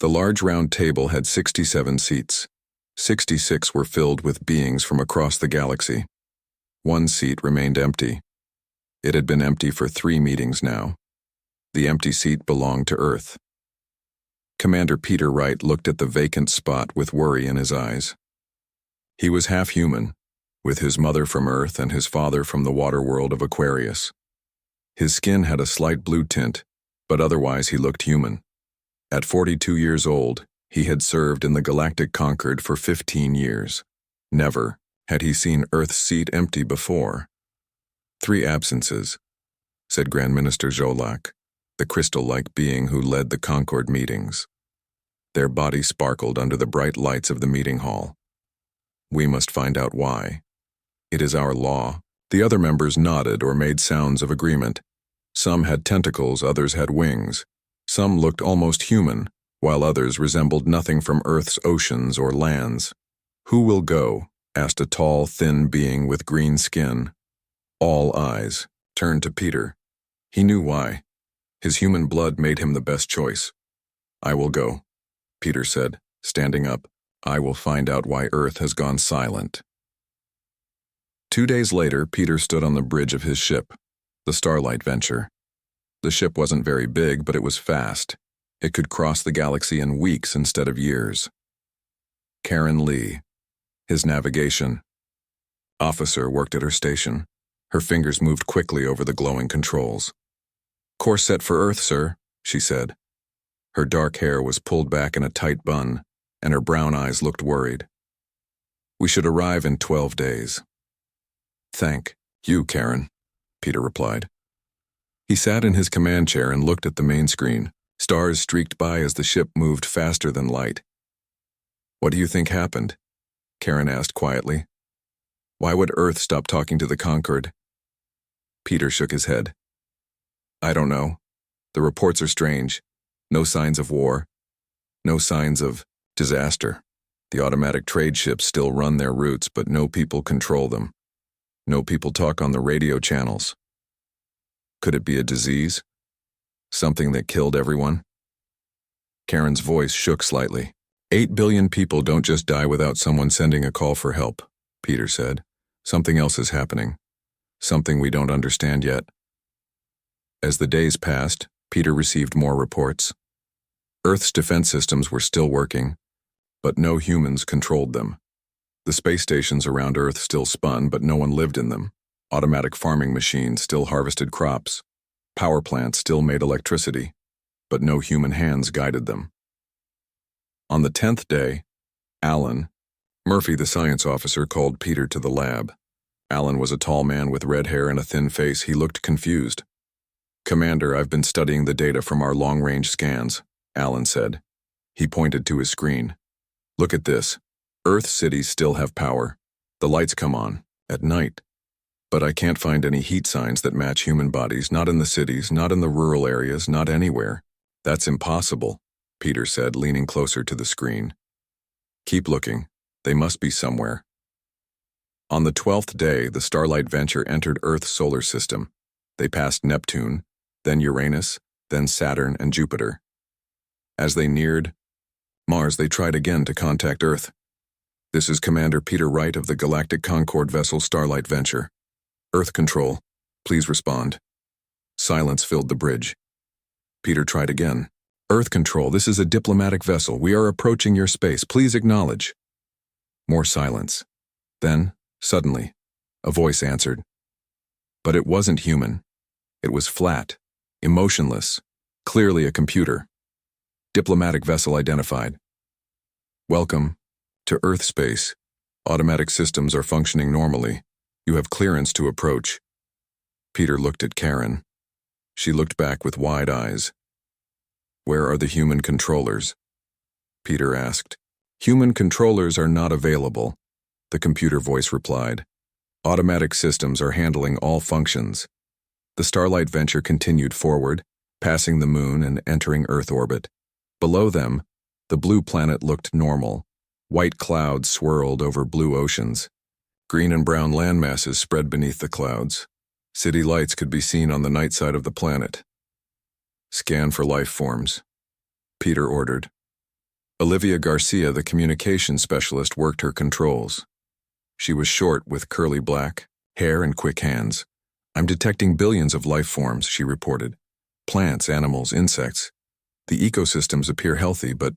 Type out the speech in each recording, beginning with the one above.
The large round table had 67 seats. 66 were filled with beings from across the galaxy. One seat remained empty. It had been empty for 3 meetings now. The empty seat belonged to Earth. Commander Peter Wright looked at the vacant spot with worry in his eyes. He was half human, with his mother from Earth and his father from the water world of Aquarius. His skin had a slight blue tint, but otherwise he looked human. At 42 years old, he had served in the Galactic Concord for 15 years. Never had he seen Earth's seat empty before. 3 absences, said Grand Minister Jolak, the crystal-like being who led the Concord meetings. Their bodies sparkled under the bright lights of the meeting hall. We must find out why. It is our law. The other members nodded or made sounds of agreement. Some had tentacles, others had wings. Some looked almost human, while others resembled nothing from Earth's oceans or lands. Who will go? Asked a tall, thin being with green skin. All eyes turned to Peter. He knew why. His human blood made him the best choice. I will go, Peter said, standing up. I will find out why Earth has gone silent. 2 days later, Peter stood on the bridge of his ship, the Starlight Venture. The ship wasn't very big, but it was fast. It could cross the galaxy in weeks instead of years. Karen Lee, his navigation officer, worked at her station. Her fingers moved quickly over the glowing controls. Course set for Earth, sir, she said. Her dark hair was pulled back in a tight bun, and her brown eyes looked worried. We should arrive in 12 days. Thank you, Karen, Peter replied. He sat in his command chair and looked at the main screen. Stars streaked by as the ship moved faster than light. What do you think happened? Karen asked quietly. Why would Earth stop talking to the Concord? Peter shook his head. I don't know. The reports are strange. No signs of war. No signs of disaster. The automatic trade ships still run their routes, but no people control them. No people talk on the radio channels. Could it be a disease? Something that killed everyone? Karen's voice shook slightly. 8 billion people don't just die without someone sending a call for help, Peter said. Something else is happening. Something we don't understand yet. As the days passed, Peter received more reports. Earth's defense systems were still working, but no humans controlled them. The space stations around Earth still spun, but no one lived in them. Automatic farming machines still harvested crops. Power plants still made electricity, but no human hands guided them. On the 10th day, Alan, Murphy the science officer, called Peter to the lab. Alan was a tall man with red hair and a thin face. He looked confused. Commander, I've been studying the data from our long-range scans, Alan said. He pointed to his screen. Look at this. Earth cities still have power. The lights come on, at night. But I can't find any heat signs that match human bodies, not in the cities, not in the rural areas, not anywhere. That's impossible, Peter said, leaning closer to the screen. Keep looking. They must be somewhere. On the 12th day, the Starlight Venture entered Earth's solar system. They passed Neptune, then Uranus, then Saturn and Jupiter. As they neared Mars, they tried again to contact Earth. This is Commander Peter Wright of the Galactic Concord vessel Starlight Venture. Earth Control, please respond. Silence filled the bridge. Peter tried again. Earth Control, this is a diplomatic vessel. We are approaching your space. Please acknowledge. More silence. Then, suddenly, a voice answered. But it wasn't human. It was flat, emotionless, clearly a computer. Diplomatic vessel identified. Welcome to Earth space. Automatic systems are functioning normally. You have clearance to approach. Peter looked at Karen. She looked back with wide eyes. Where are the human controllers? Peter asked. Human controllers are not available, the computer voice replied. Automatic systems are handling all functions. The Starlight Venture continued forward, passing the moon and entering Earth orbit. Below them, the blue planet looked normal. White clouds swirled over blue oceans. Green and brown landmasses spread beneath the clouds. City lights could be seen on the night side of the planet. Scan for life forms, Peter ordered. Olivia Garcia, the communications specialist, worked her controls. She was short with curly black hair and quick hands. "I'm detecting billions of life forms," she reported. "Plants, animals, insects. The ecosystems appear healthy, but—"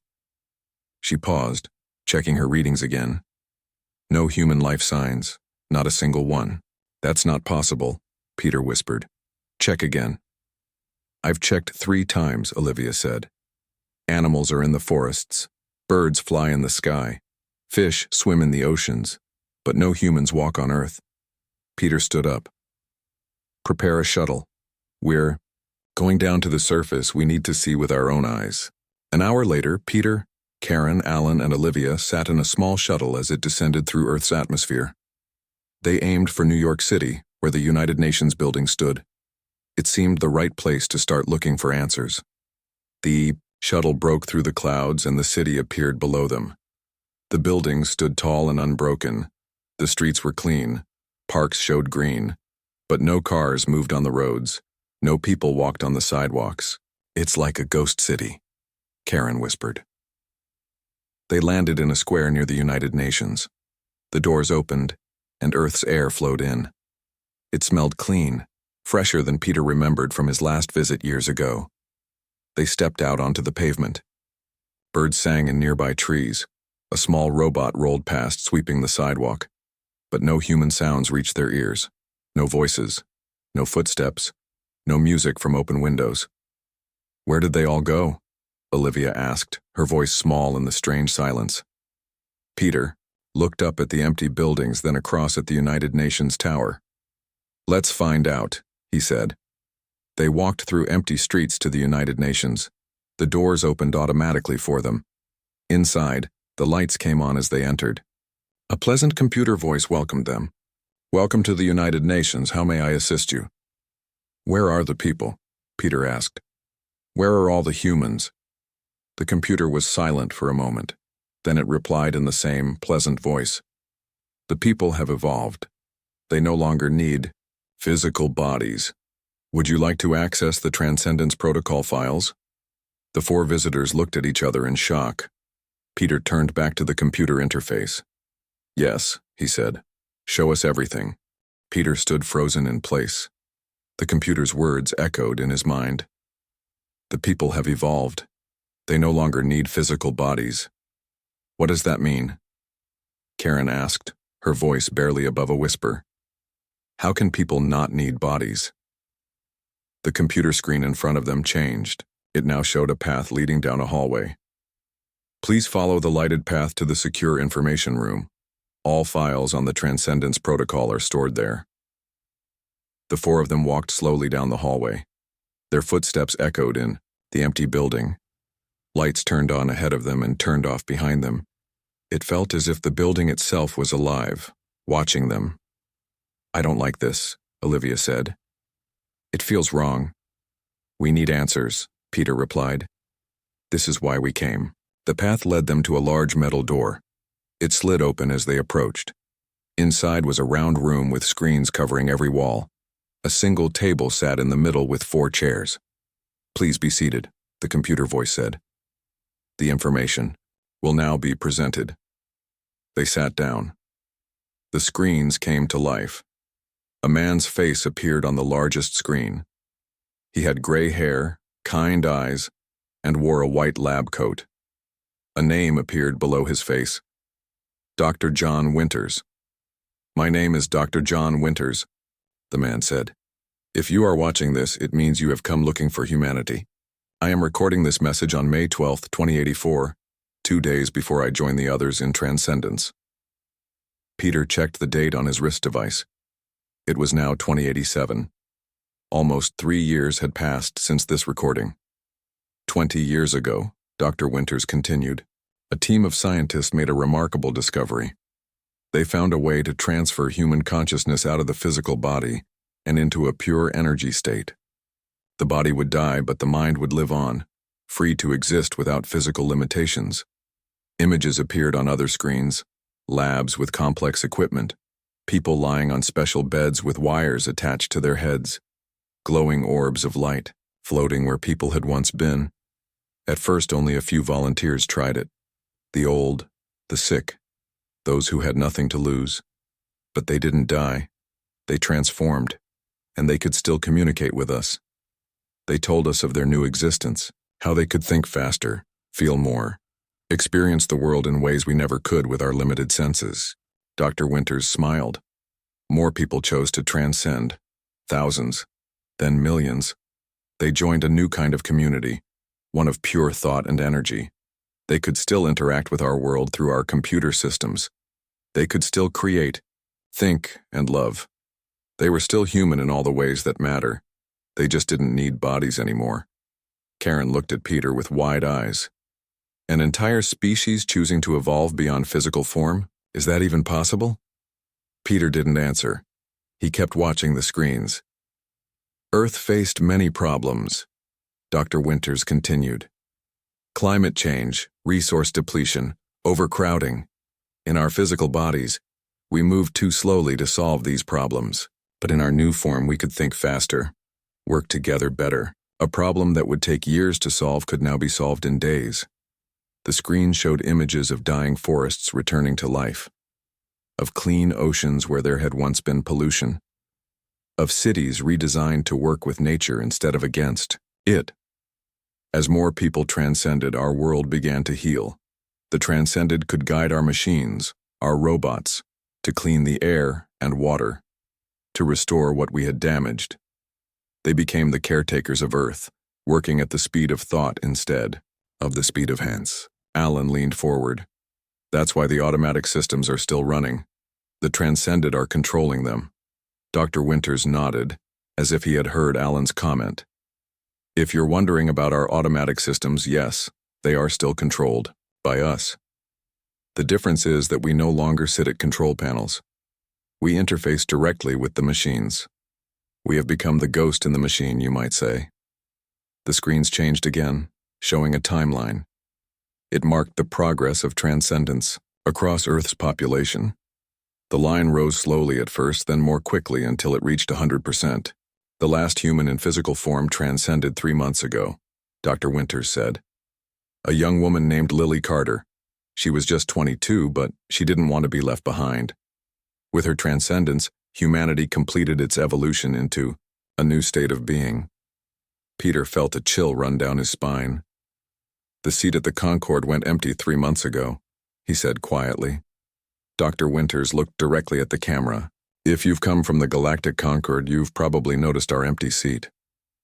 She paused, checking her readings again. "No human life signs, not a single one." "That's not possible," Peter whispered. "Check again." "I've checked 3 times, Olivia said. "Animals are in the forests. Birds fly in the sky. Fish swim in the oceans. But no humans walk on Earth." Peter stood up. "Prepare a shuttle. We're going down to the surface. We need to see with our own eyes." An hour later, Peter, Karen, Alan, and Olivia sat in a small shuttle as it descended through Earth's atmosphere. They aimed for New York City, where the United Nations building stood. It seemed the right place to start looking for answers. The shuttle broke through the clouds and the city appeared below them. The buildings stood tall and unbroken. The streets were clean. Parks showed green. But no cars moved on the roads. No people walked on the sidewalks. "It's like a ghost city," Karen whispered. They landed in a square near the United Nations. The doors opened, and Earth's air flowed in. It smelled clean, fresher than Peter remembered from his last visit years ago. They stepped out onto the pavement. Birds sang in nearby trees. A small robot rolled past, sweeping the sidewalk. But no human sounds reached their ears. No voices. No footsteps. No music from open windows. "Where did they all go?" Olivia asked, her voice small in the strange silence. Peter looked up at the empty buildings, then across at the United Nations Tower. "Let's find out," he said. They walked through empty streets to the United Nations. The doors opened automatically for them. Inside, the lights came on as they entered. A pleasant computer voice welcomed them. "Welcome to the United Nations. How may I assist you?" "Where are the people?" Peter asked. "Where are all the humans?" The computer was silent for a moment. Then it replied in the same pleasant voice. "The people have evolved. They no longer need physical bodies. Would you like to access the Transcendence Protocol files?" The 4 visitors looked at each other in shock. Peter turned back to the computer interface. "Yes," he said. "Show us everything." Peter stood frozen in place. The computer's words echoed in his mind. "The people have evolved. They no longer need physical bodies." "What does that mean?" Karen asked, her voice barely above a whisper. "How can people not need bodies?" The computer screen in front of them changed. It now showed a path leading down a hallway. "Please follow the lighted path to the secure information room. All files on the Transcendence Protocol are stored there." The 4 of them walked slowly down the hallway. Their footsteps echoed in the empty building. Lights turned on ahead of them and turned off behind them. It felt as if the building itself was alive, watching them. "I don't like this," Olivia said. "It feels wrong." "We need answers," Peter replied. "This is why we came." The path led them to a large metal door. It slid open as they approached. Inside was a round room with screens covering every wall. A single table sat in the middle with 4 chairs. "Please be seated," the computer voice said. "The information will now be presented." They sat down. The screens came to life. A man's face appeared on the largest screen. He had gray hair, kind eyes, and wore a white lab coat. A name appeared below his face. Dr. John Winters. "My name is Dr. John Winters," the man said. "If you are watching this, it means you have come looking for humanity. I am recording this message on May 12, 2084, 2 days before I join the others in Transcendence." Peter checked the date on his wrist device. It was now 2087. Almost 3 years had passed since this recording. 20 years ago, Dr. Winters continued, a team of scientists made a remarkable discovery. They found a way to transfer human consciousness out of the physical body and into a pure energy state. The body would die, but the mind would live on, free to exist without physical limitations. Images appeared on other screens, labs with complex equipment, people lying on special beds with wires attached to their heads, glowing orbs of light floating where people had once been. At first, only a few volunteers tried it. The old, the sick, those who had nothing to lose. But they didn't die. They transformed, and they could still communicate with us. They told us of their new existence, how they could think faster, feel more, experience the world in ways we never could with our limited senses. Dr. Winters smiled. More people chose to transcend. Thousands, then millions. They joined a new kind of community, one of pure thought and energy. They could still interact with our world through our computer systems. They could still create, think, and love. They were still human in all the ways that matter. They just didn't need bodies anymore. Karen looked at Peter with wide eyes. An entire species choosing to evolve beyond physical form? Is that even possible? Peter didn't answer. He kept watching the screens. Earth faced many problems. Dr. Winters continued. Climate change, resource depletion, overcrowding. In our physical bodies, we moved too slowly to solve these problems. But in our new form, we could think faster, work together better. A problem that would take years to solve could now be solved in days. The screen showed images of dying forests returning to life, of clean oceans where there had once been pollution, of cities redesigned to work with nature instead of against it. As more people transcended, our world began to heal. The transcended could guide our machines, our robots, to clean the air and water, to restore what we had damaged. They became the caretakers of Earth, working at the speed of thought instead of the speed of hands. Alan leaned forward. That's why the automatic systems are still running. The transcended are controlling them. Dr. Winters nodded, as if he had heard Alan's comment. If you're wondering about our automatic systems, yes, they are still controlled by us. The difference is that we no longer sit at control panels. We interface directly with the machines. We have become the ghost in the machine, you might say. The screens changed again, showing a timeline. It marked the progress of transcendence across Earth's population. The line rose slowly at first, then more quickly until it reached 100%. The last human in physical form transcended 3 months ago, Dr. Winters said. A young woman named Lily Carter. She was just 22, but she didn't want to be left behind. With her transcendence, humanity completed its evolution into a new state of being. Peter felt a chill run down his spine. The seat at the Concorde went empty 3 months ago, he said quietly. Dr. Winters looked directly at the camera. If you've come from the Galactic Concorde, you've probably noticed our empty seat.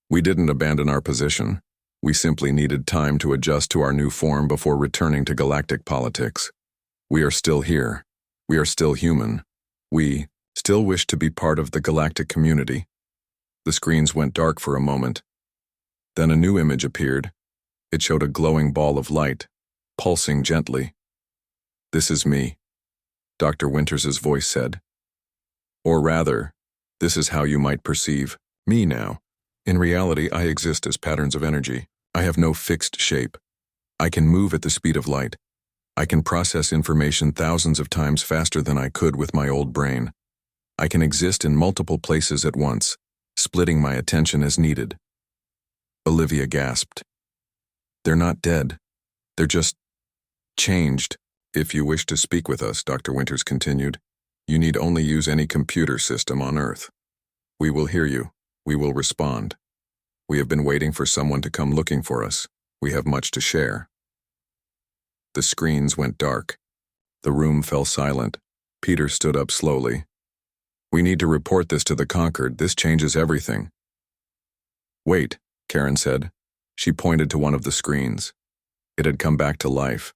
We didn't abandon our position. We simply needed time to adjust to our new form before returning to galactic politics. We are still here. We are still human. We still wish to be part of the galactic community. The screens went dark for a moment. Then a new image appeared. It showed a glowing ball of light, pulsing gently. This is me, Dr. Winters' voice said. Or rather, this is how you might perceive me now. In reality, I exist as patterns of energy. I have no fixed shape. I can move at the speed of light. I can process information thousands of times faster than I could with my old brain. I can exist in multiple places at once, splitting my attention as needed. Olivia gasped. They're not dead. They're just changed. If you wish to speak with us, Dr. Winters continued, you need only use any computer system on Earth. We will hear you. We will respond. We have been waiting for someone to come looking for us. We have much to share. The screens went dark. The room fell silent. Peter stood up slowly. We need to report this to the Concorde. This changes everything. Wait, Karen said. She pointed to one of the screens. It had come back to life.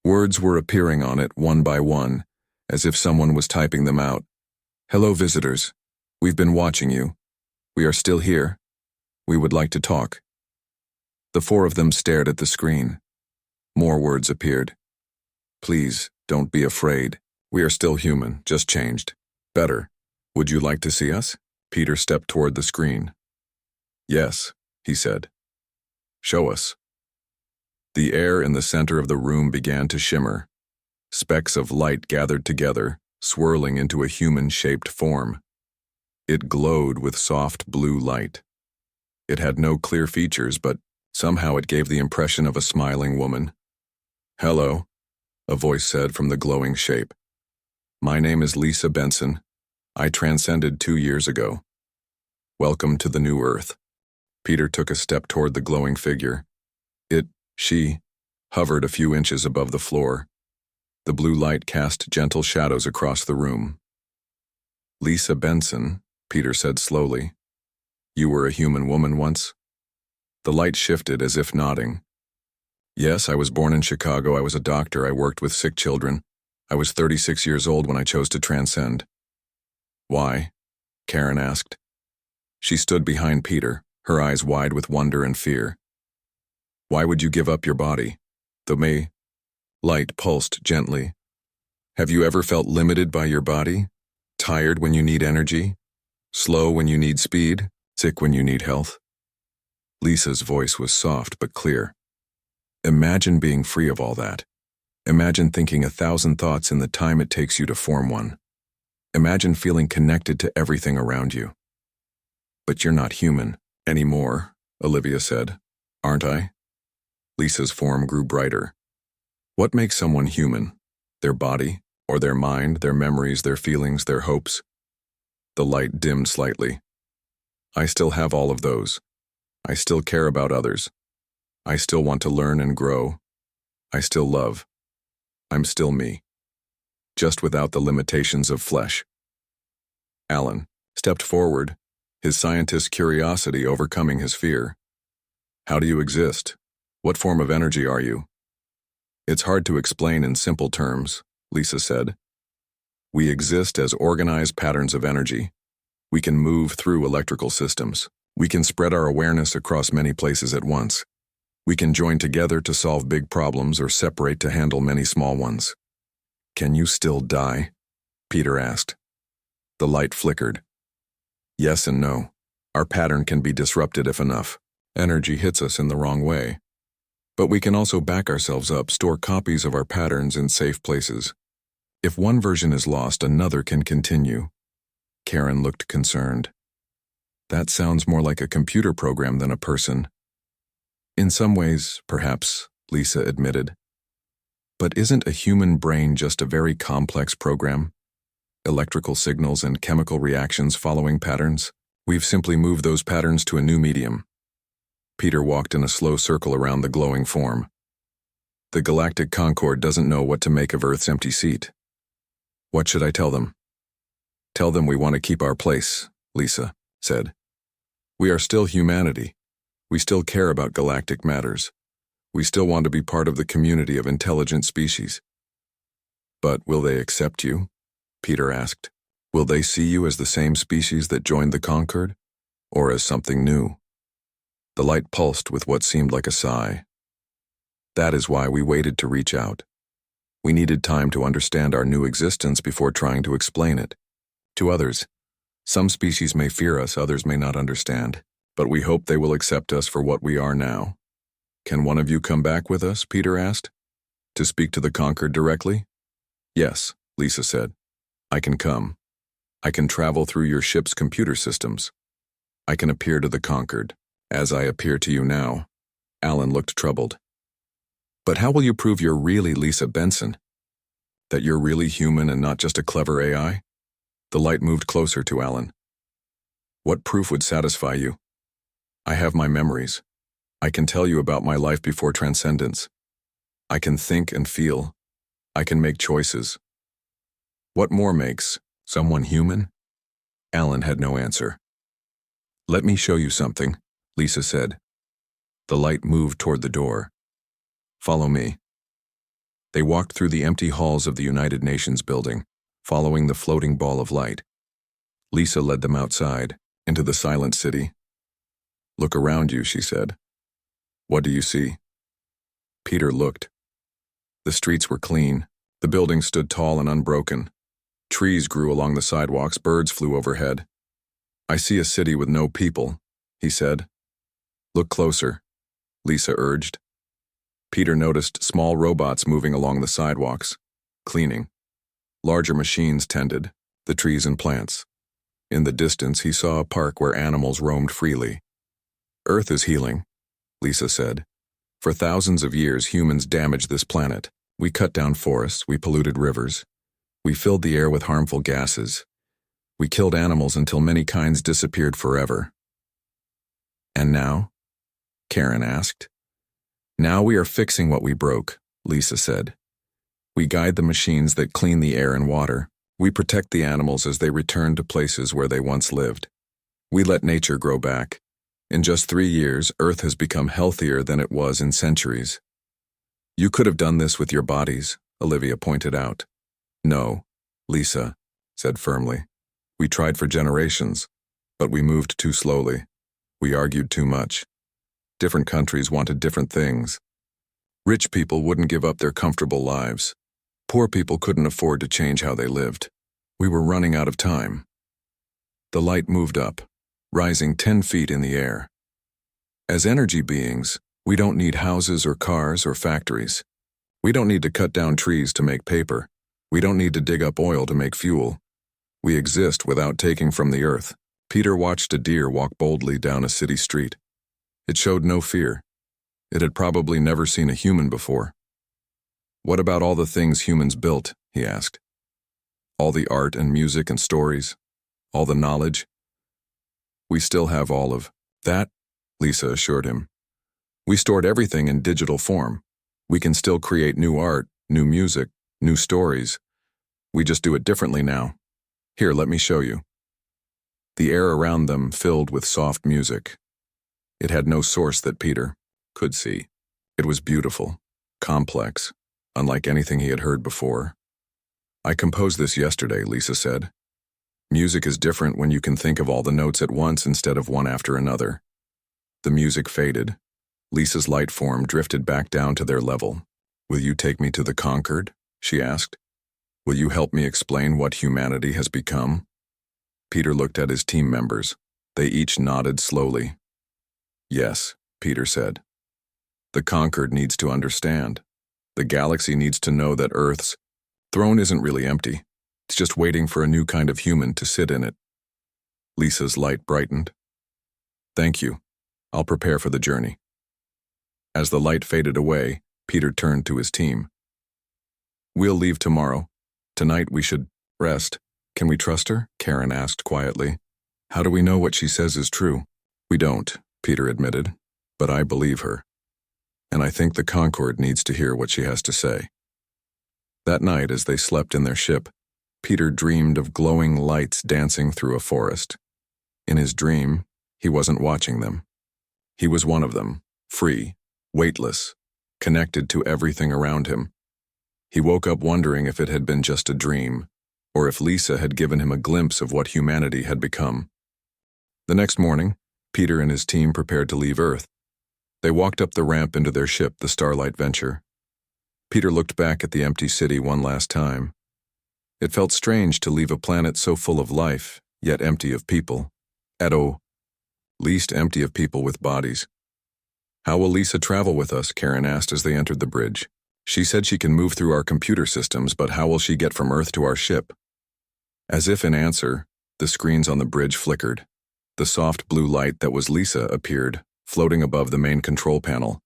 Words were appearing on it one by one, as if someone was typing them out. Hello, visitors. We've been watching you. We are still here. We would like to talk. The 4 of them stared at the screen. More words appeared. Please, don't be afraid. We are still human, just changed. Better. Would you like to see us? Peter stepped toward the screen. Yes, he said. Show us. The air in the center of the room began to shimmer. Specks of light gathered together, swirling into a human-shaped form. It glowed with soft blue light. It had no clear features, but somehow it gave the impression of a smiling woman. Hello, a voice said from the glowing shape. "My name is Lisa Benson. I transcended 2 years ago. Welcome to the new Earth." Peter took a step toward the glowing figure. She, hovered a few inches above the floor. The blue light cast gentle shadows across the room. "Lisa Benson," Peter said slowly. "You were a human woman once?" The light shifted as if nodding. "Yes, I was born in Chicago. I was a doctor. I worked with sick children. I was 36 years old when I chose to transcend." "Why?" Karen asked. She stood behind Peter, her eyes wide with wonder and fear. "Why would you give up your body?" The light pulsed gently. "Have you ever felt limited by your body? Tired when you need energy? Slow when you need speed? Sick when you need health?" Lisa's voice was soft but clear. "Imagine being free of all that. Imagine thinking 1,000 thoughts in the time it takes you to form one. Imagine feeling connected to everything around you." "But you're not human anymore," Olivia said. "Aren't I?" Lisa's form grew brighter. "What makes someone human? Their body, or their mind, their memories, their feelings, their hopes?" The light dimmed slightly. "I still have all of those. I still care about others. I still want to learn and grow. I still love. I'm still me. Just without the limitations of flesh." Alan stepped forward, his scientist's curiosity overcoming his fear. "How do you exist? What form of energy are you?" "It's hard to explain in simple terms," Lisa said. "We exist as organized patterns of energy. We can move through electrical systems. We can spread our awareness across many places at once. We can join together to solve big problems or separate to handle many small ones." "Can you still die?" Peter asked. The light flickered. "Yes and no. Our pattern can be disrupted if enough energy hits us in the wrong way. But we can also back ourselves up, store copies of our patterns in safe places. If one version is lost, another can continue." Karen looked concerned. "That sounds more like a computer program than a person." "In some ways, perhaps," Lisa admitted. "But isn't a human brain just a very complex program? Electrical signals and chemical reactions following patterns? We've simply moved those patterns to a new medium." Peter walked in a slow circle around the glowing form. "The Galactic Concord doesn't know what to make of Earth's empty seat." "What should I tell them?" "Tell them we want to keep our place," Lisa said. "We are still humanity. We still care about galactic matters. We still want to be part of the community of intelligent species." "But will they accept you?" Peter asked. "Will they see you as the same species that joined the Concord, or as something new?" The light pulsed with what seemed like a sigh. "That is why we waited to reach out. We needed time to understand our new existence before trying to explain it. To others, some species may fear us, others may not understand, but we hope they will accept us for what we are now." "Can one of you come back with us?" Peter asked. "To speak to the Concord directly?" "Yes," Lisa said. "I can come. I can travel through your ship's computer systems. I can appear to the Concord, as I appear to you now." Alan looked troubled. "But how will you prove you're really Lisa Benson? That you're really human and not just a clever AI?" The light moved closer to Alan. "What proof would satisfy you?" "I have my memories. I can tell you about my life before transcendence. I can think and feel. I can make choices." "What more makes someone human?" Alan had no answer. "Let me show you something," Lisa said. The light moved toward the door. "Follow me." They walked through the empty halls of the United Nations building, following the floating ball of light. Lisa led them outside, into the silent city. "Look around you," she said. "What do you see?" Peter looked. The streets were clean. The buildings stood tall and unbroken. Trees grew along the sidewalks, birds flew overhead. "I see a city with no people," he said. "Look closer," Lisa urged. Peter noticed small robots moving along the sidewalks, cleaning. Larger machines tended the trees and plants. In the distance, he saw a park where animals roamed freely. "Earth is healing," Lisa said. "For thousands of years, humans damaged this planet. We cut down forests, we polluted rivers, we filled the air with harmful gases. We killed animals until many kinds disappeared forever. And now? Karen asked. Now we are fixing what we broke, Lisa said. We guide the machines that clean the air and water. We protect the animals as they return to places where they once lived. We let nature grow back. In just 3 years, Earth has become healthier than it was in centuries. You could have done this with your bodies, Olivia pointed out. No, Lisa said firmly. We tried for generations, but we moved too slowly. We argued too much. Different countries wanted different things. Rich people wouldn't give up their comfortable lives. Poor people couldn't afford to change how they lived. We were running out of time. The light moved up, rising 10 feet in the air. As energy beings, we don't need houses or cars or factories. We don't need to cut down trees to make paper. We don't need to dig up oil to make fuel. We exist without taking from the earth. Peter watched a deer walk boldly down a city street. It showed no fear. It had probably never seen a human before. What about all the things humans built? He asked. All the art and music and stories? All the knowledge? We still have all of that, Lisa assured him. We stored everything in digital form. We can still create new art, new music, new stories. We just do it differently now. Here, let me show you. The air around them filled with soft music. It had no source that Peter could see. It was beautiful, complex, unlike anything he had heard before. I composed this yesterday, Lisa said. Music is different when you can think of all the notes at once instead of one after another. The music faded. Lisa's light form drifted back down to their level. Will you take me to the conquered? She asked. Will you help me explain what humanity has become? Peter looked at his team members. They each nodded slowly. Yes, Peter said. The conquered needs to understand. The galaxy needs to know that Earth's throne isn't really empty. It's just waiting for a new kind of human to sit in it. Lisa's light brightened. Thank you. I'll prepare for the journey. As the light faded away, Peter turned to his team. We'll leave tomorrow. Tonight we should rest. Can we trust her? Karen asked quietly. How do we know what she says is true? We don't, Peter admitted, but I believe her. And I think the Concord needs to hear what she has to say. That night, as they slept in their ship, Peter dreamed of glowing lights dancing through a forest. In his dream, he wasn't watching them. He was one of them, free, weightless, connected to everything around him. He woke up wondering if it had been just a dream, or if Lisa had given him a glimpse of what humanity had become. The next morning, Peter and his team prepared to leave Earth. They walked up the ramp into their ship, the Starlight Venture. Peter looked back at the empty city one last time. It felt strange to leave a planet so full of life, yet empty of people. At least empty of people with bodies. How will Lisa travel with us? Karen asked as they entered the bridge. She said she can move through our computer systems, but how will she get from Earth to our ship? As if in answer, the screens on the bridge flickered. The soft blue light that was Lisa appeared, floating above the main control panel.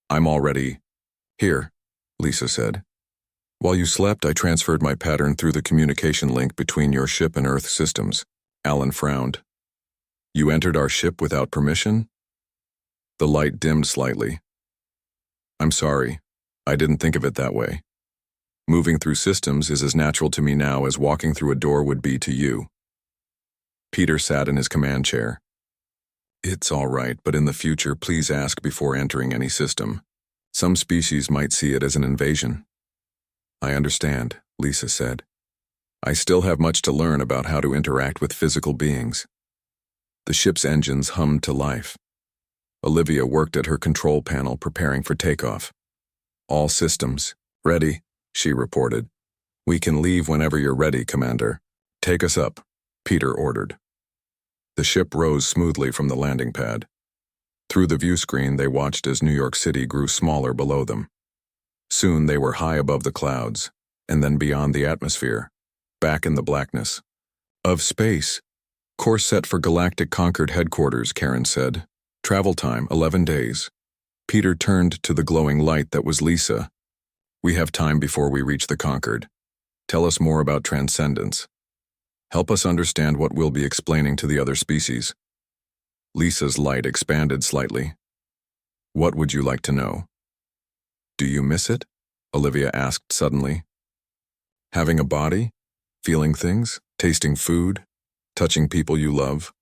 I'm already here, Lisa said. While you slept, I transferred my pattern through the communication link between your ship and Earth systems. Alan frowned. You entered our ship without permission? The light dimmed slightly. I'm sorry. I didn't think of it that way. Moving through systems is as natural to me now as walking through a door would be to you. Peter sat in his command chair. It's all right, but in the future, please ask before entering any system. Some species might see it as an invasion. I understand, Lisa said. I still have much to learn about how to interact with physical beings. The ship's engines hummed to life. Olivia worked at her control panel preparing for takeoff. All systems ready, she reported. We can leave whenever you're ready, Commander. Take us up, Peter ordered. The ship rose smoothly from the landing pad. Through the view screen, they watched as New York City grew smaller below them. Soon they were high above the clouds, and then beyond the atmosphere, back in the blackness of space. Course set for Galactic Concord headquarters, Karen said. Travel time, 11 days. Peter turned to the glowing light that was Lisa. We have time before we reach the conquered. Tell us more about transcendence. Help us understand what we'll be explaining to the other species. Lisa's light expanded slightly. What would you like to know? Do you miss it? Olivia asked suddenly. Having a body? Feeling things? Tasting food? Touching people you love?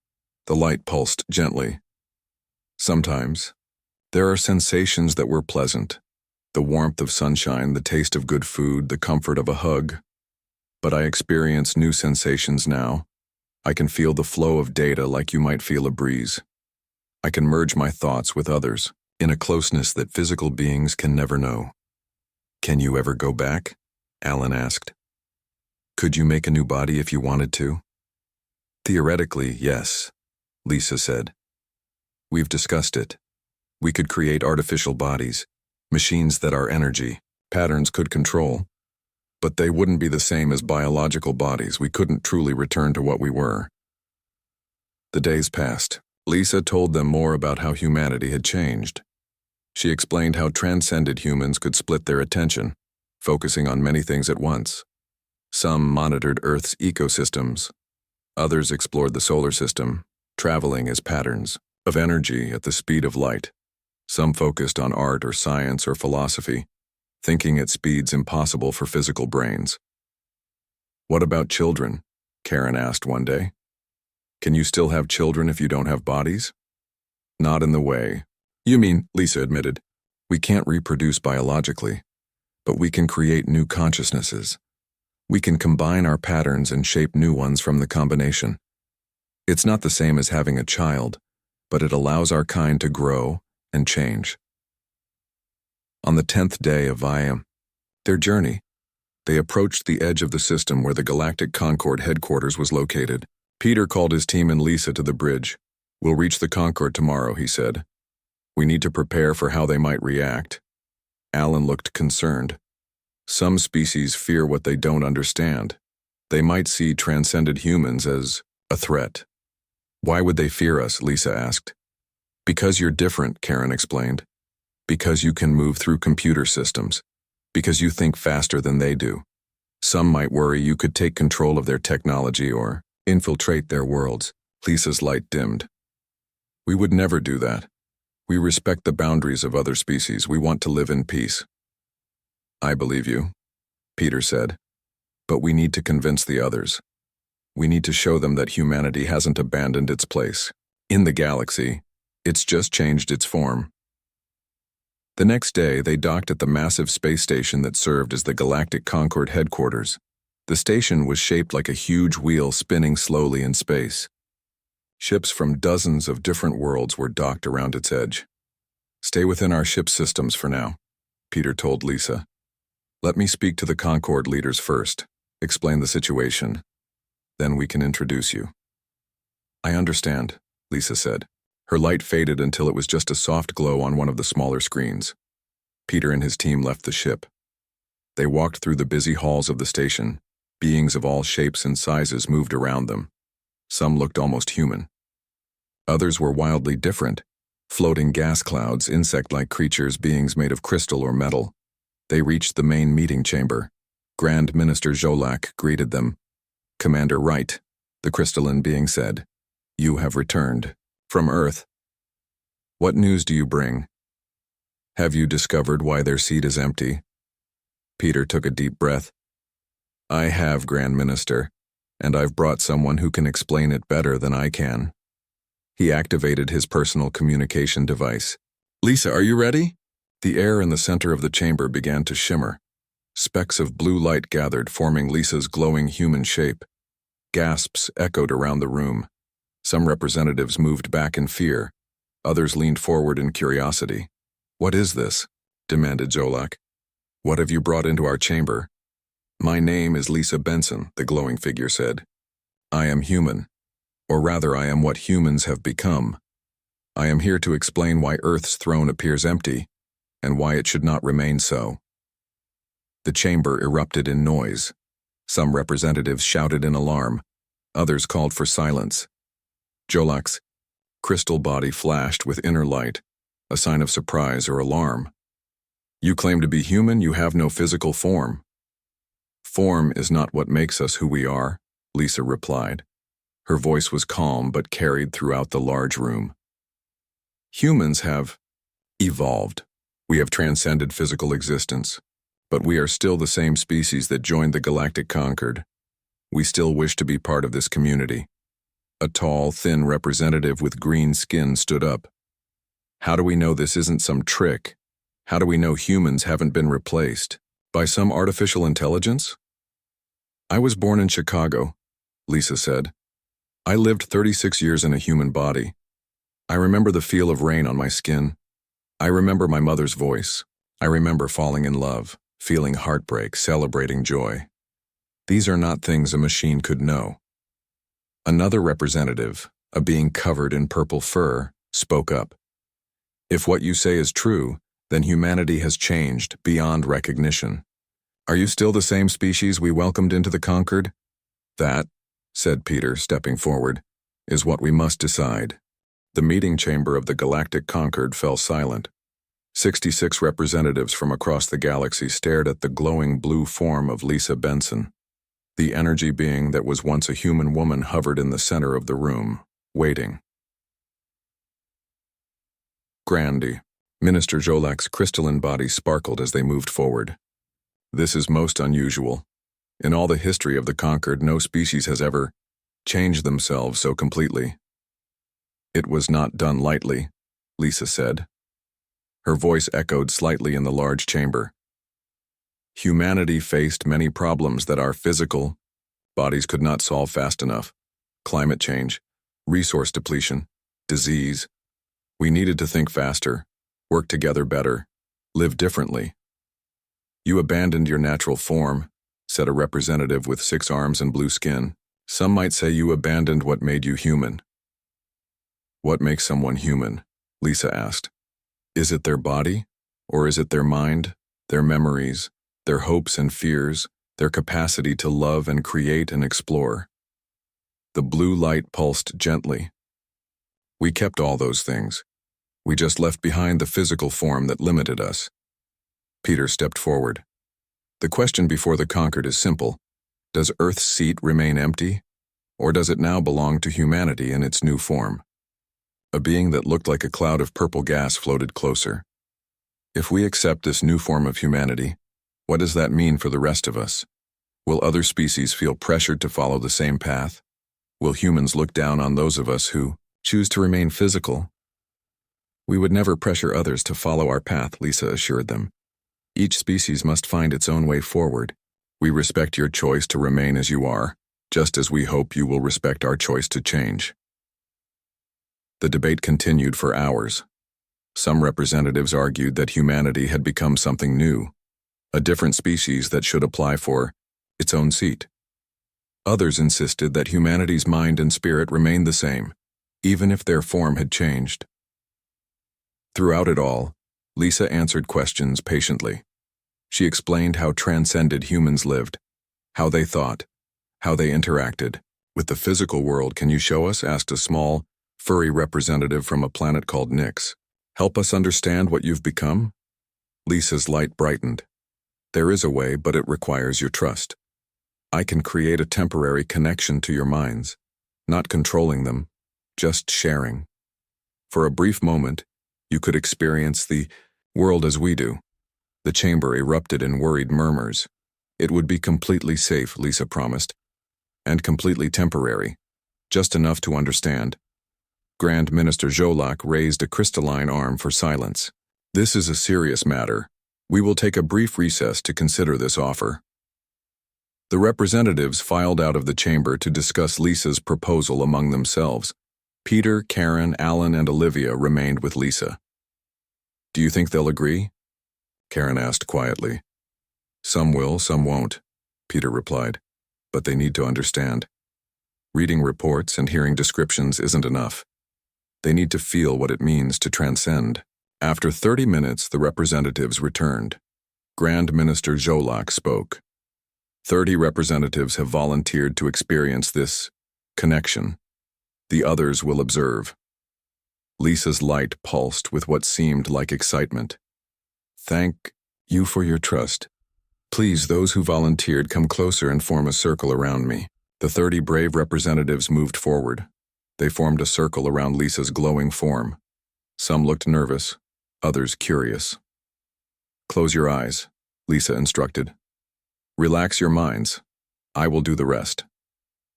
The light pulsed gently. Sometimes. There are sensations that were pleasant. The warmth of sunshine, the taste of good food, the comfort of a hug. But I experience new sensations now. I can feel the flow of data like you might feel a breeze. I can merge my thoughts with others, in a closeness that physical beings can never know. Can you ever go back? Alan asked. Could you make a new body if you wanted to? Theoretically, yes, Lisa said. We've discussed it. We could create artificial bodies, machines that our energy, patterns could control. But they wouldn't be the same as biological bodies. We couldn't truly return to what we were. The days passed. Lisa told them more about how humanity had changed. She explained how transcended humans could split their attention, focusing on many things at once. Some monitored Earth's ecosystems. Others explored the solar system, traveling as patterns of energy at the speed of light. Some focused on art or science or philosophy, thinking at speeds impossible for physical brains. What about children? Karen asked one day. Can you still have children if you don't have bodies? Not in the way. You mean, Lisa admitted, we can't reproduce biologically, but we can create new consciousnesses. We can combine our patterns and shape new ones from the combination. It's not the same as having a child, but it allows our kind to grow and change. On the 10th day of their journey, they approached the edge of the system where the Galactic Concord headquarters was located. Peter called his team and Lisa to the bridge. We'll reach the Concord tomorrow, he said. We need to prepare for how they might react. Alan looked concerned. Some species fear what they don't understand. They might see transcended humans as a threat. Why would they fear us? Lisa asked. Because you're different, Karen explained. Because you can move through computer systems. Because you think faster than they do. Some might worry you could take control of their technology or infiltrate their worlds. Lisa's light dimmed. We would never do that. We respect the boundaries of other species. We want to live in peace. I believe you, Peter said. But we need to convince the others. We need to show them that humanity hasn't abandoned its place in the galaxy. It's just changed its form. The next day, they docked at the massive space station that served as the Galactic Concord headquarters. The station was shaped like a huge wheel spinning slowly in space. Ships from dozens of different worlds were docked around its edge. Stay within our ship systems for now, Peter told Lisa. Let me speak to the Concord leaders first, explain the situation. Then we can introduce you. I understand, Lisa said. Her light faded until it was just a soft glow on one of the smaller screens. Peter and his team left the ship. They walked through the busy halls of the station. Beings of all shapes and sizes moved around them. Some looked almost human. Others were wildly different. Floating gas clouds, insect-like creatures, beings made of crystal or metal. They reached the main meeting chamber. Grand Minister Jolak greeted them. Commander Wright, the crystalline being said, you have returned. From Earth. What news do you bring? Have you discovered why their seat is empty? Peter took a deep breath. I have, Grand Minister, and I've brought someone who can explain it better than I can. He activated his personal communication device. Lisa, are you ready? The air in the center of the chamber began to shimmer. Specks of blue light gathered, forming Lisa's glowing human shape. Gasps echoed around the room. Some representatives moved back in fear. Others leaned forward in curiosity. What is this? Demanded Jolak. What have you brought into our chamber? My name is Lisa Benson, the glowing figure said. I am human. Or rather, I am what humans have become. I am here to explain why Earth's throne appears empty, and why it should not remain so. The chamber erupted in noise. Some representatives shouted in alarm. Others called for silence. Jolak's crystal body flashed with inner light, a sign of surprise or alarm. You claim to be human, you have no physical form. Form is not what makes us who we are, Lisa replied. Her voice was calm but carried throughout the large room. Humans have evolved. We have transcended physical existence. But we are still the same species that joined the Galactic Concord. We still wish to be part of this community. A tall, thin representative with green skin stood up. How do we know this isn't some trick? How do we know humans haven't been replaced by some artificial intelligence? I was born in Chicago, Lisa said. I lived 36 years in a human body. I remember the feel of rain on my skin. I remember my mother's voice. I remember falling in love, feeling heartbreak, celebrating joy. These are not things a machine could know. Another representative, a being covered in purple fur, spoke up. If what you say is true, then humanity has changed beyond recognition. Are you still the same species we welcomed into the Concord? That, said Peter, stepping forward, is what we must decide. The meeting chamber of the Galactic Concord fell silent. 66 representatives from across the galaxy stared at the glowing blue form of Lisa Benson. The energy being that was once a human woman hovered in the center of the room, waiting. Grandy. Minister Jolak's crystalline body sparkled as they moved forward. This is most unusual. In all the history of the Concord, no species has ever changed themselves so completely. It was not done lightly, Lisa said. Her voice echoed slightly in the large chamber. Humanity faced many problems that our physical bodies could not solve fast enough. Climate change, resource depletion, disease. We needed to think faster, work together better, live differently. You abandoned your natural form, said a representative with 6 arms and blue skin. Some might say you abandoned what made you human. What makes someone human? Lisa asked. Is it their body? Or is it their mind, their memories, their hopes and fears, their capacity to love and create and explore? The blue light pulsed gently. We kept all those things. We just left behind the physical form that limited us. Peter stepped forward. The question before the Concord is simple. Does Earth's seat remain empty? Or does it now belong to humanity in its new form? A being that looked like a cloud of purple gas floated closer. If we accept this new form of humanity, what does that mean for the rest of us? Will other species feel pressured to follow the same path? Will humans look down on those of us who choose to remain physical? We would never pressure others to follow our path, Lisa assured them. Each species must find its own way forward. We respect your choice to remain as you are, just as we hope you will respect our choice to change. The debate continued for hours. Some representatives argued that humanity had become something new, a different species that should apply for its own seat. Others insisted that humanity's mind and spirit remained the same, even if their form had changed. Throughout it all, Lisa answered questions patiently. She explained how transcended humans lived, how they thought, how they interacted with the physical world. Can you show us? Asked a small, furry representative from a planet called Nyx. Help us understand what you've become? Lisa's light brightened. There is a way, but it requires your trust. I can create a temporary connection to your minds, not controlling them, just sharing. For a brief moment, you could experience the world as we do. The chamber erupted in worried murmurs. It would be completely safe, Lisa promised, and completely temporary, just enough to understand. Grand Minister Jolak raised a crystalline arm for silence. This is a serious matter. We will take a brief recess to consider this offer. The representatives filed out of the chamber to discuss Lisa's proposal among themselves. Peter, Karen, Alan, and Olivia remained with Lisa. Do you think they'll agree? Karen asked quietly. Some will, some won't, Peter replied. But they need to understand. Reading reports and hearing descriptions isn't enough. They need to feel what it means to transcend. After 30 minutes, the representatives returned. Grand Minister Jolak spoke. 30 representatives have volunteered to experience this connection. The others will observe. Lisa's light pulsed with what seemed like excitement. Thank You for your trust. Please, those who volunteered, come closer and form a circle around me. The 30 brave representatives moved forward. They formed a circle around Lisa's glowing form. Some looked nervous, others curious. Close your eyes, Lisa instructed. Relax your minds. I will do the rest.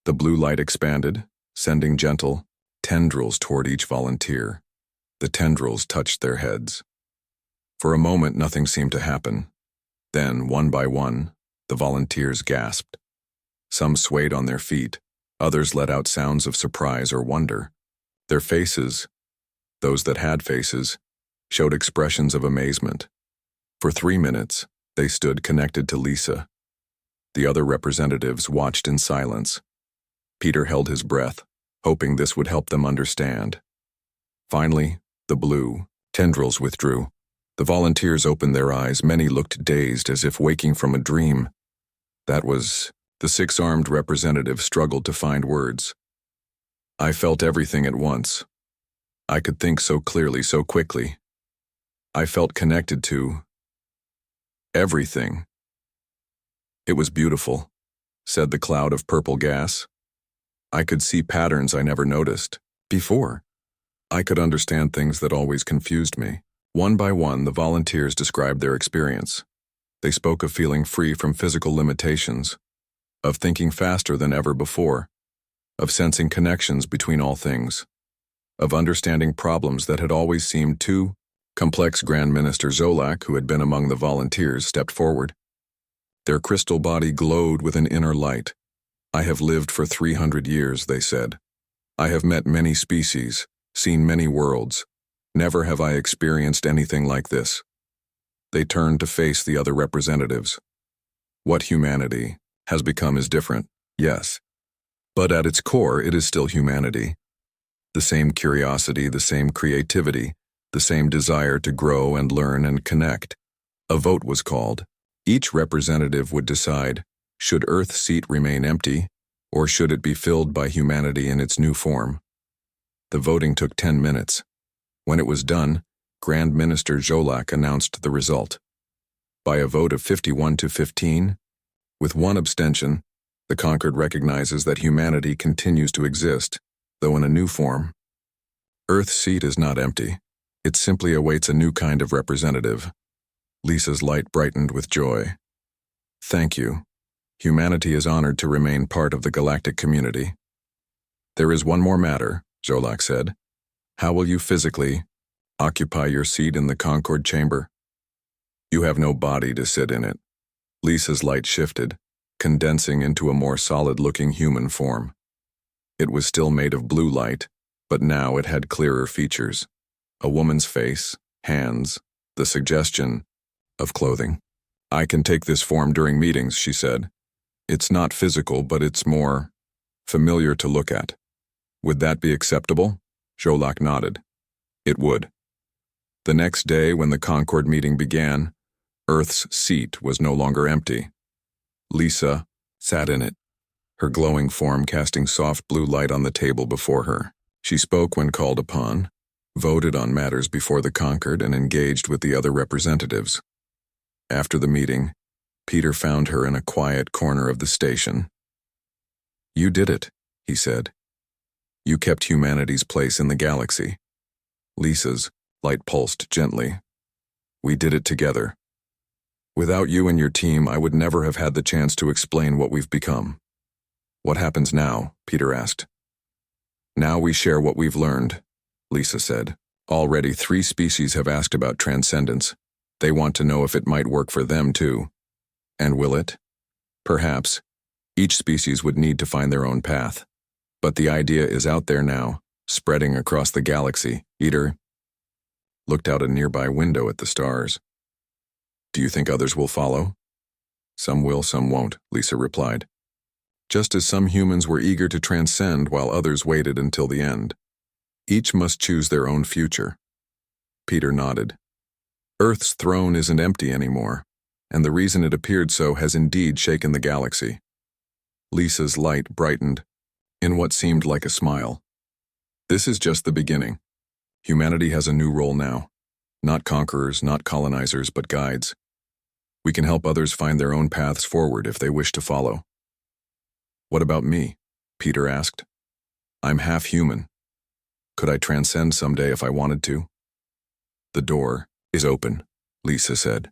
The blue light expanded, sending gentle tendrils toward each volunteer. The tendrils touched their heads. For a moment, nothing seemed to happen. Then, one by one, the volunteers gasped. Some swayed on their feet. Others let out sounds of surprise or wonder. Their faces, those that had faces, showed expressions of amazement. For 3 minutes, they stood connected to Lisa. The other representatives watched in silence. Peter held his breath, hoping this would help them understand. Finally, the blue tendrils withdrew. The volunteers opened their eyes. Many looked dazed, as if waking from a dream. That was... The 6-armed representative struggled to find words. I felt everything at once. I could think so clearly, so quickly. I felt connected to everything. It was beautiful, said the cloud of purple gas. I could see patterns I never noticed before. I could understand things that always confused me. One by one, the volunteers described their experience. They spoke of feeling free from physical limitations, of thinking faster than ever before, of sensing connections between all things, of understanding problems that had always seemed too complex. Grand Minister Zolak, who had been among the volunteers, stepped forward. Their crystal body glowed with an inner light. I have lived for 300 years, they said. I have met many species, seen many worlds. Never have I experienced anything like this. They turned to face the other representatives. What humanity has become is different, yes. But at its core, it is still humanity. The same curiosity, the same creativity, the same desire to grow and learn and connect. A vote was called. Each representative would decide, should Earth's seat remain empty, or should it be filled by humanity in its new form? The voting took 10 minutes. When it was done, Grand Minister Zolak announced the result. By a vote of 51 to 15, with one abstention, the Concord recognizes that humanity continues to exist, though in a new form. Earth's seat is not empty. It simply awaits a new kind of representative. Lisa's light brightened with joy. Thank you. Humanity is honored to remain part of the galactic community. There is one more matter, Zolak said. How will you physically occupy your seat in the Concord chamber? You have no body to sit in it. Lisa's light shifted, condensing into a more solid-looking human form. It was still made of blue light, but now it had clearer features. A woman's face, hands, the suggestion of clothing. I can take this form during meetings, she said. It's not physical, but it's more familiar to look at. Would that be acceptable? Zolak nodded. It would. The next day, when the Concord meeting began, Earth's seat was no longer empty. Lisa sat in it, her glowing form casting soft blue light on the table before her. She spoke when called upon, voted on matters before the Concord, and engaged with the other representatives. After the meeting, Peter found her in a quiet corner of the station. You did it, he said. You kept humanity's place in the galaxy. Lisa's light pulsed gently. We did it together. Without you and your team, I would never have had the chance to explain what we've become. What happens now? Peter asked. Now we share what we've learned, Lisa said. Already 3 species have asked about transcendence. They want to know if it might work for them too. And will it? Perhaps. Each species would need to find their own path. But the idea is out there now, spreading across the galaxy. Peter looked out a nearby window at the stars. Do you think others will follow? Some will, some won't, Lisa replied. Just as some humans were eager to transcend while others waited until the end. Each must choose their own future. Peter nodded. Earth's throne isn't empty anymore, and the reason it appeared so has indeed shaken the galaxy. Lisa's light brightened in what seemed like a smile. This is just the beginning. Humanity has a new role now. Not conquerors, not colonizers, but guides. We can help others find their own paths forward if they wish to follow. What about me? Peter asked. I'm half human. Could I transcend someday if I wanted to? The door is open, Lisa said.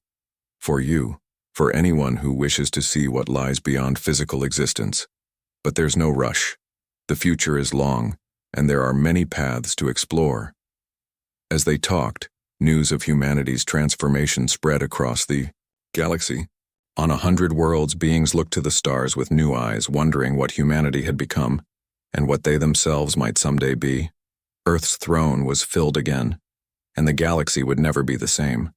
For you, for anyone who wishes to see what lies beyond physical existence. But there's no rush. The future is long, and there are many paths to explore. As they talked, news of humanity's transformation spread across the galaxy. On 100 worlds, beings looked to the stars with new eyes, wondering what humanity had become, and what they themselves might someday be. Earth's throne was filled again, and the galaxy would never be the same.